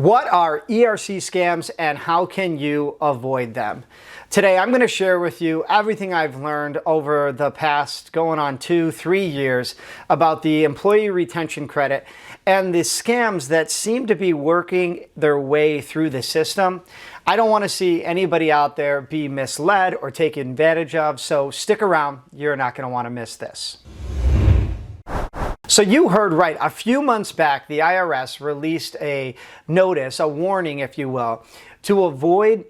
What are ERC scams and how can you avoid them? Today I'm going to share with you everything I've learned over the past going on 2-3 years about the employee retention credit and the scams that seem to be working their way through the system. I don't want to see anybody out there be misled or taken advantage of, so stick around. You're not going to want to miss this. So you heard right. A few months back, the IRS released a notice, a warning, if you will, to avoid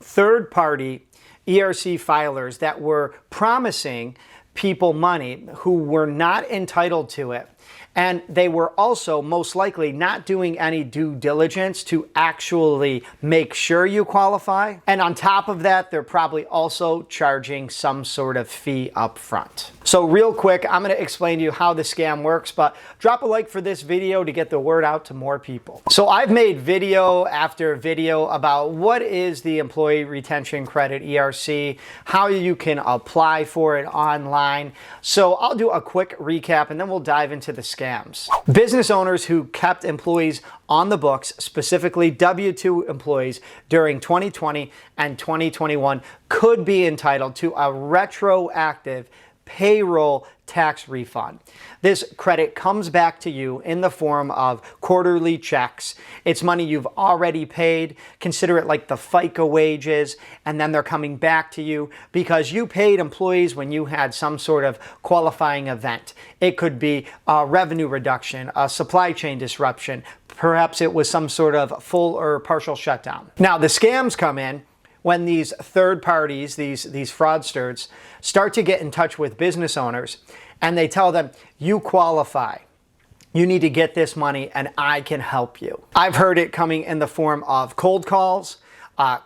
third-party ERC filers that were promising people money who were not entitled to it. And they were also most likely not doing any due diligence to actually make sure you qualify. And on top of that, they're probably also charging some sort of fee up front. So real quick, I'm going to explain to you how the scam works, but drop a like for this video to get the word out to more people. So I've made video after video about what is the Employee Retention Credit, ERC, how you can apply for it online. So I'll do a quick recap and then we'll dive into the scams. Business owners who kept employees on the books, specifically W-2 employees during 2020 and 2021, could be entitled to a retroactive payroll tax refund. This credit comes back to you in the form of quarterly checks. It's money you've already paid. Consider it like the FICA wages, and then they're coming back to you because you paid employees when you had some sort of qualifying event. It could be a revenue reduction, a supply chain disruption. Perhaps it was some sort of full or partial shutdown. Now, the scams come in when these third parties, these fraudsters, start to get in touch with business owners and they tell them, you qualify. You need to get this money and I can help you. I've heard it coming in the form of cold calls,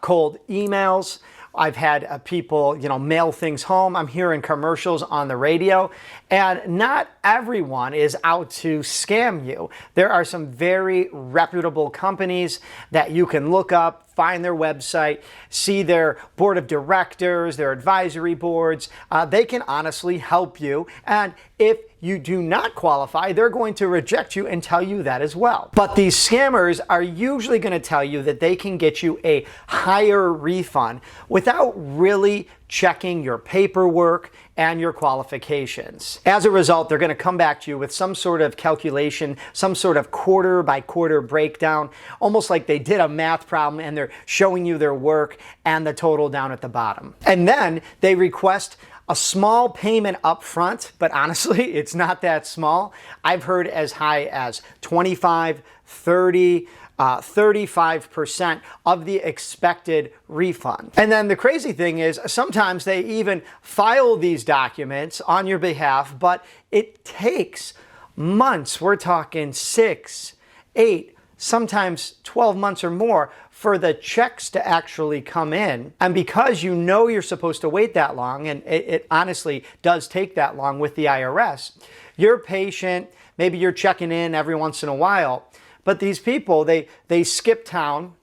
cold emails. I've had people, mail things home. I'm hearing commercials on the radio, and not everyone is out to scam you. There are some very reputable companies that you can look up, find their website, see their board of directors, their advisory boards. They can honestly help you. And if you do not qualify, they're going to reject you and tell you that as well. But these scammers are usually going to tell you that they can get you a higher refund without really checking your paperwork and your qualifications. As a result, they're going to come back to you with some sort of calculation, some sort of quarter by quarter breakdown, almost like they did a math problem and they're showing you their work and the total down at the bottom. And then they request a small payment up front, but honestly, it's not that small. I've heard as high as 25, 30, 35% of the expected refund. And then the crazy thing is sometimes they even file these documents on your behalf, but it takes months. We're talking 6, 8, sometimes 12 months or more for the checks to actually come in. And because you're supposed to wait that long, and it honestly does take that long with the IRS, you're patient, maybe you're checking in every once in a while, but these people, they skip town,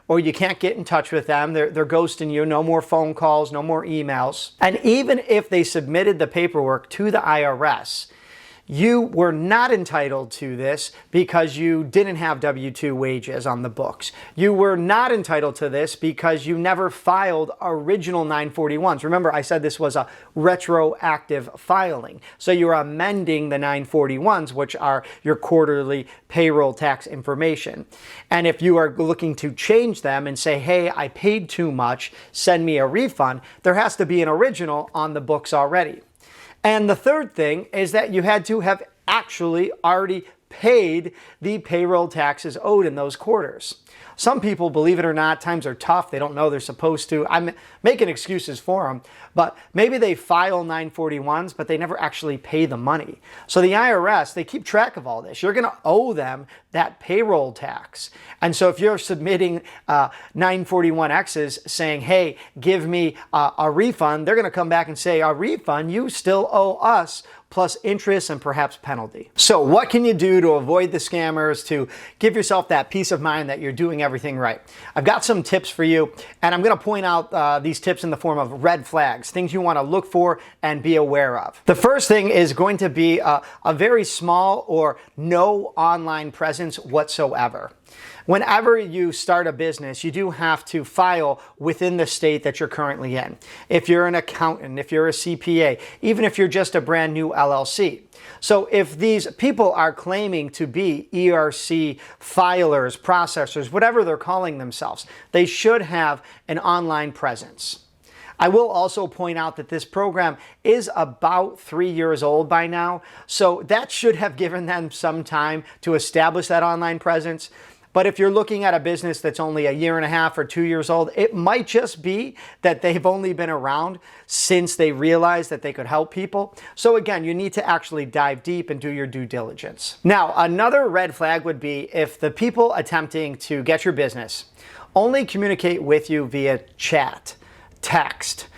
or you can't get in touch with them. They're ghosting you. No more phone calls, no more emails. And even if they submitted the paperwork to the IRS, you were not entitled to this because you didn't have W-2 wages on the books. You were not entitled to this because you never filed original 941s. Remember, I said this was a retroactive filing. So you're amending the 941s, which are your quarterly payroll tax information. And if you are looking to change them and say, hey, I paid too much, send me a refund, there has to be an original on the books already. And the third thing is that you had to have actually already paid the payroll taxes owed in those quarters. Some people, believe it or not, times are tough. They don't know they're supposed to. I'm making excuses for them, but maybe they file 941s, but they never actually pay the money. So the IRS, they keep track of all this. You're going to owe them that payroll tax. And so if you're submitting 941Xs saying, hey, give me a refund, they're going to come back and say, a refund? You still owe us plus interest and perhaps penalty. So what can you do to avoid the scammers, to give yourself that peace of mind that you're doing everything right? I've got some tips for you, and I'm going to point out these tips in the form of red flags, things you want to look for and be aware of. The first thing is going to be a very small or no online presence whatsoever. Whenever you start a business, you do have to file within the state that you're currently in. If you're an accountant, if you're a CPA, even if you're just a brand new LLC. So if these people are claiming to be ERC filers, processors, whatever they're calling themselves, they should have an online presence. I will also point out that this program is about 3 years old by now, so that should have given them some time to establish that online presence. But if you're looking at a business that's only a year and a half or 2 years old, it might just be that they've only been around since they realized that they could help people. So again, you need to actually dive deep and do your due diligence. Now, another red flag would be if the people attempting to get your business only communicate with you via chat, text,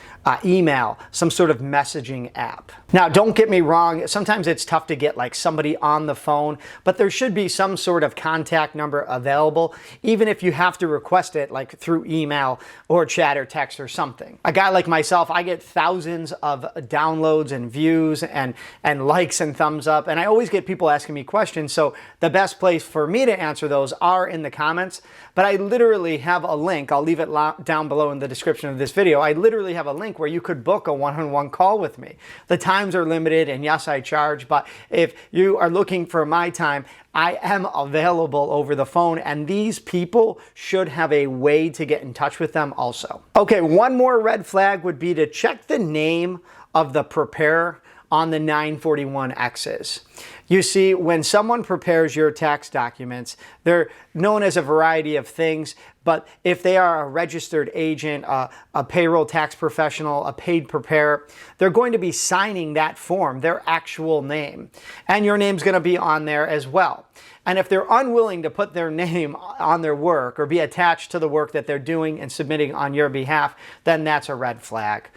email, some sort of messaging app. Now, don't get me wrong, sometimes it's tough to get like somebody on the phone, but there should be some sort of contact number available, even if you have to request it like through email or chat or text or something. A guy like myself, I get thousands of downloads and views and likes and thumbs up, and I always get people asking me questions, so the best place for me to answer those are in the comments, but I literally have a link, I'll leave it down below in the description of this video, I literally have a link where you could book a one-on-one call with me. The times are limited, and yes, I charge, but if you are looking for my time, I am available over the phone, and these people should have a way to get in touch with them also. Okay, one more red flag would be to check the name of the preparer on the 941Xs. You see, when someone prepares your tax documents, they're known as a variety of things, but if they are a registered agent, a payroll tax professional, a paid preparer, they're going to be signing that form, their actual name. And your name's going to be on there as well. And if they're unwilling to put their name on their work or be attached to the work that they're doing and submitting on your behalf, then that's a red flag.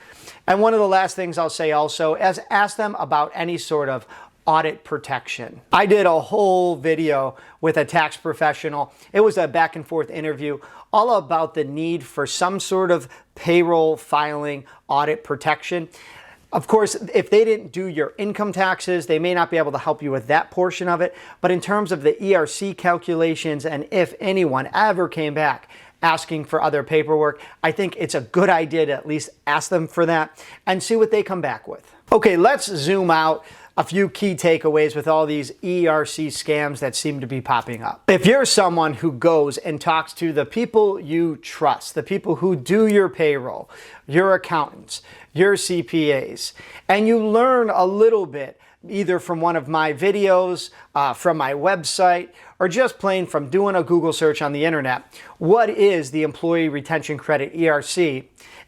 And one of the last things I'll say also is ask them about any sort of audit protection. I did a whole video with a tax professional. It was a back and forth interview all about the need for some sort of payroll filing audit protection. Of course, if they didn't do your income taxes, they may not be able to help you with that portion of it. But in terms of the ERC calculations, and if anyone ever came back asking for other paperwork, I think it's a good idea to at least ask them for that and see what they come back with. Okay, let's zoom out. A few key takeaways with all these ERC scams that seem to be popping up. If you're someone who goes and talks to the people you trust, the people who do your payroll, your accountants, your CPAs, and you learn a little bit either from one of my videos, from my website, or just plain from doing a Google search on the internet, what is the Employee Retention Credit ERC?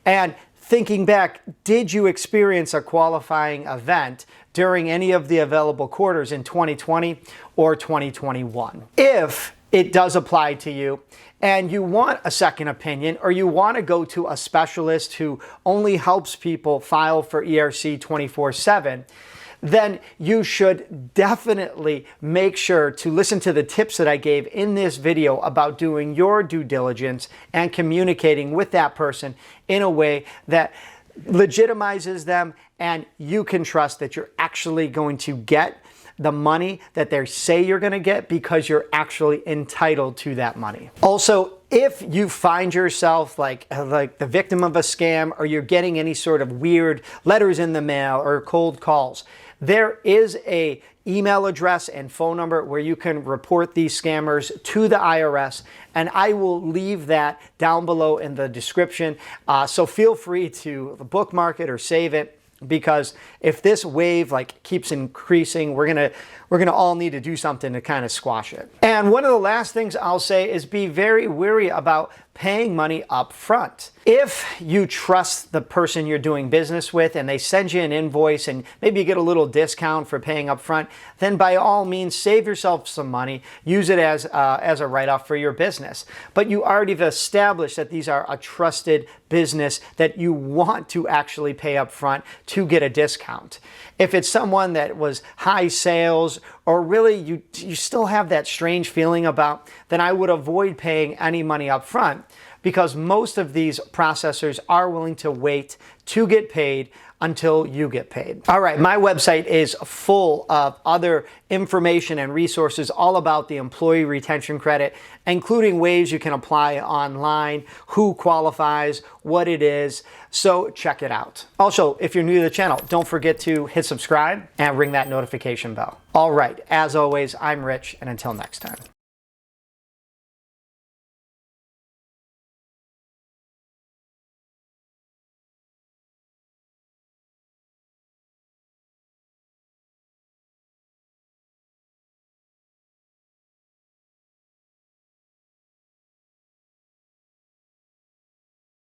And thinking back, did you experience a qualifying event during any of the available quarters in 2020 or 2021? If it does apply to you and you want a second opinion, or you want to go to a specialist who only helps people file for ERC 24/7, then you should definitely make sure to listen to the tips that I gave in this video about doing your due diligence and communicating with that person in a way that legitimizes them and you can trust that you're actually going to get the money that they say you're going to get because you're actually entitled to that money. Also, if you find yourself like the victim of a scam, or you're getting any sort of weird letters in the mail or cold calls, there is a email address and phone number where you can report these scammers to the IRS, and I will leave that down below in the description. So feel free to bookmark it or save it, because if this wave keeps increasing, we're gonna all need to do something to kind of squash it. And one of the last things I'll say is be very wary about paying money up front. If you trust the person you're doing business with and they send you an invoice and maybe you get a little discount for paying up front, then by all means save yourself some money, use it as a write-off for your business. But you already have established that these are a trusted business that you want to actually pay up front to get a discount. If it's someone that was high sales, or really you still have that strange feeling about, then I would avoid paying any money up front. because most of these processors are willing to wait to get paid until you get paid. All right, my website is full of other information and resources all about the employee retention credit, including ways you can apply online, who qualifies, what it is. So check it out. Also, if you're new to the channel, don't forget to hit subscribe and ring that notification bell. All right, as always, I'm Rich, and until next time.